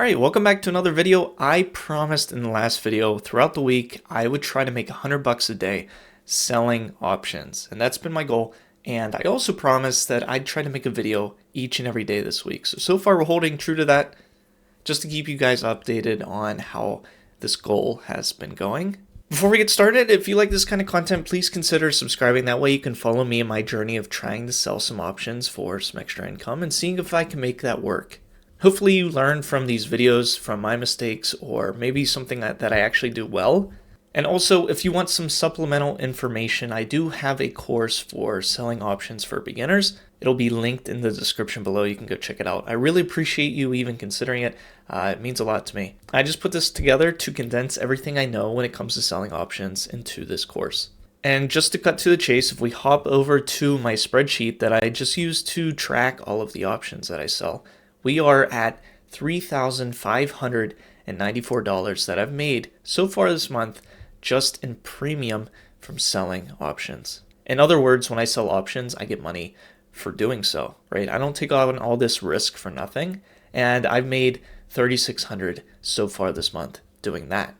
Alright, welcome back to another video. I promised in the last video throughout the week I would try to make $100 a day selling options, and that's been my goal. And I also promised that I'd try to make a video each and every day this week. So far we're holding true to that, just to keep you guys updated on how this goal has been going. Before we get started, if you like this kind of content, please consider subscribing. That way you can follow me in my journey of trying to sell some options for some extra income and seeing if I can make that work. Hopefully you learn from these videos, from my mistakes, or maybe something that I actually do well. And also, if you want some supplemental information, I do have a course for selling options for beginners. It'll be linked in the description below. You can go check it out. I really appreciate you even considering it. It means a lot to me. I just put this together to condense everything I know when it comes to selling options into this course. And just to cut to the chase, if we hop over to my spreadsheet that I just use to track all of the options that I sell, we are at $3,594 that I've made so far this month just in premium from selling options. In other words, when I sell options, I get money for doing so, right? I don't take on all this risk for nothing, and I've made $3,600 so far this month doing that.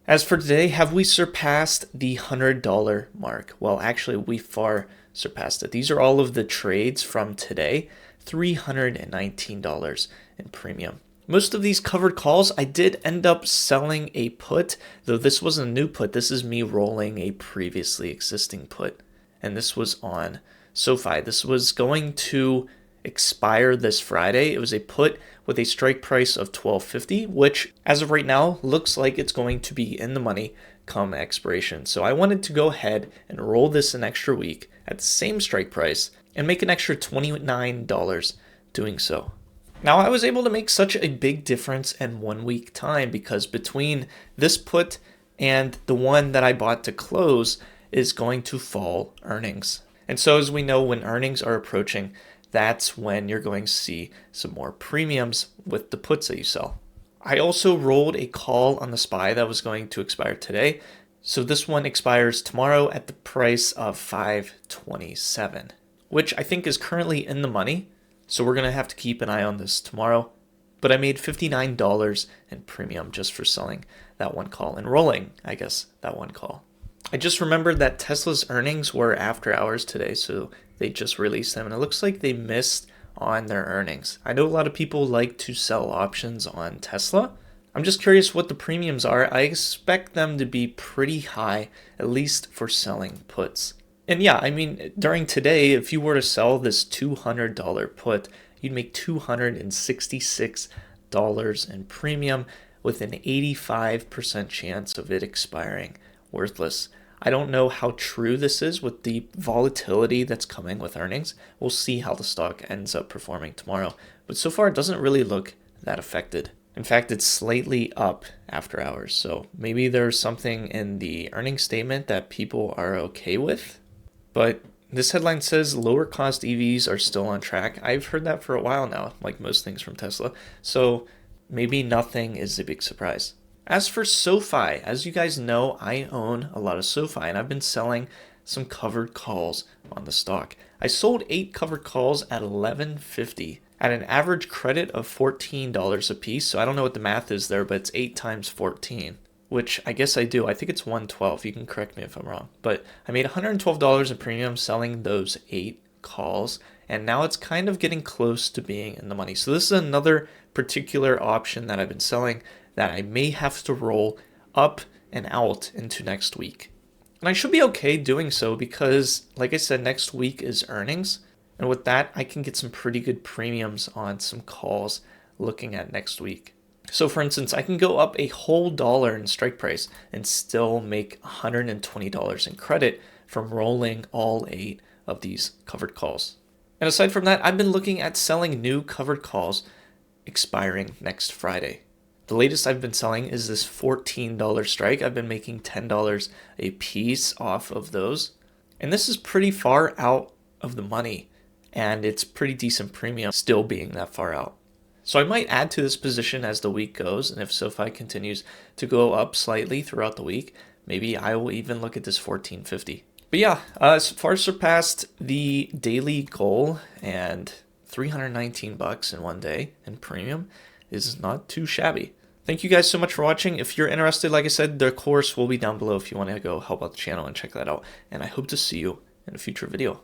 As for today, have we surpassed the $100 mark? Well, actually, we far surpassed it. These are all of the trades from today. $319 in premium. Most of these covered calls, I did end up selling a put, though this wasn't a new put. This is me rolling a previously existing put, and this was on SoFi. This was going to expire this Friday. It was a put with a strike price of $12.50, which as of right now looks like it's going to be in the money come expiration. So I wanted to go ahead and roll this an extra week at the same strike price and make an extra $29 doing so. Now I was able to make such a big difference in 1 week time because between this put and the one that I bought to close is going to fall earnings. And so as we know, when earnings are approaching, that's when you're going to see some more premiums with the puts that you sell. I also rolled a call on the SPY that was going to expire today. So this one expires tomorrow at the price of $5.27. Which I think is currently in the money, so we're going to have to keep an eye on this tomorrow. But I made $59 in premium just for selling that one call and rolling, I guess, that one call. I just remembered that Tesla's earnings were after hours today, so they just released them, and it looks like they missed on their earnings. I know a lot of people like to sell options on Tesla. I'm just curious what the premiums are. I expect them to be pretty high, at least for selling puts. And yeah, I mean, during today, if you were to sell this $200 put, you'd make $266 in premium with an 85% chance of it expiring worthless. I don't know how true this is with the volatility that's coming with earnings. We'll see how the stock ends up performing tomorrow. But so far, it doesn't really look that affected. In fact, it's slightly up after hours. So maybe there's something in the earnings statement that people are okay with. But this headline says lower cost EVs are still on track. I've heard that for a while now, like most things from Tesla. So maybe nothing is a big surprise. As for SoFi, as you guys know, I own a lot of SoFi, and I've been selling some covered calls on the stock. I sold 8 covered calls at $11.50 at an average credit of $14 a piece. So I don't know what the math is there, but it's 8 times 14. Which I guess I do. I think it's 112. You can correct me if I'm wrong. But I made $112 in premium selling those 8 calls. And now it's kind of getting close to being in the money. So this is another particular option that I've been selling that I may have to roll up and out into next week. And I should be okay doing so because, like I said, next week is earnings. And with that, I can get some pretty good premiums on some calls looking at next week. So for instance, I can go up a whole dollar in strike price and still make $120 in credit from rolling all 8 of these covered calls. And aside from that, I've been looking at selling new covered calls expiring next Friday. The latest I've been selling is this $14 strike. I've been making $10 a piece off of those. And this is pretty far out of the money, and it's pretty decent premium still being that far out. So I might add to this position as the week goes, and if SoFi continues to go up slightly throughout the week, maybe I will even look at this $14.50. But yeah, as far surpassed the daily goal and $319 in one day in premium. is not too shabby. Thank you guys so much for watching. If you're interested, like I said, the course will be down below if you want to go help out the channel and check that out. And I hope to see you in a future video.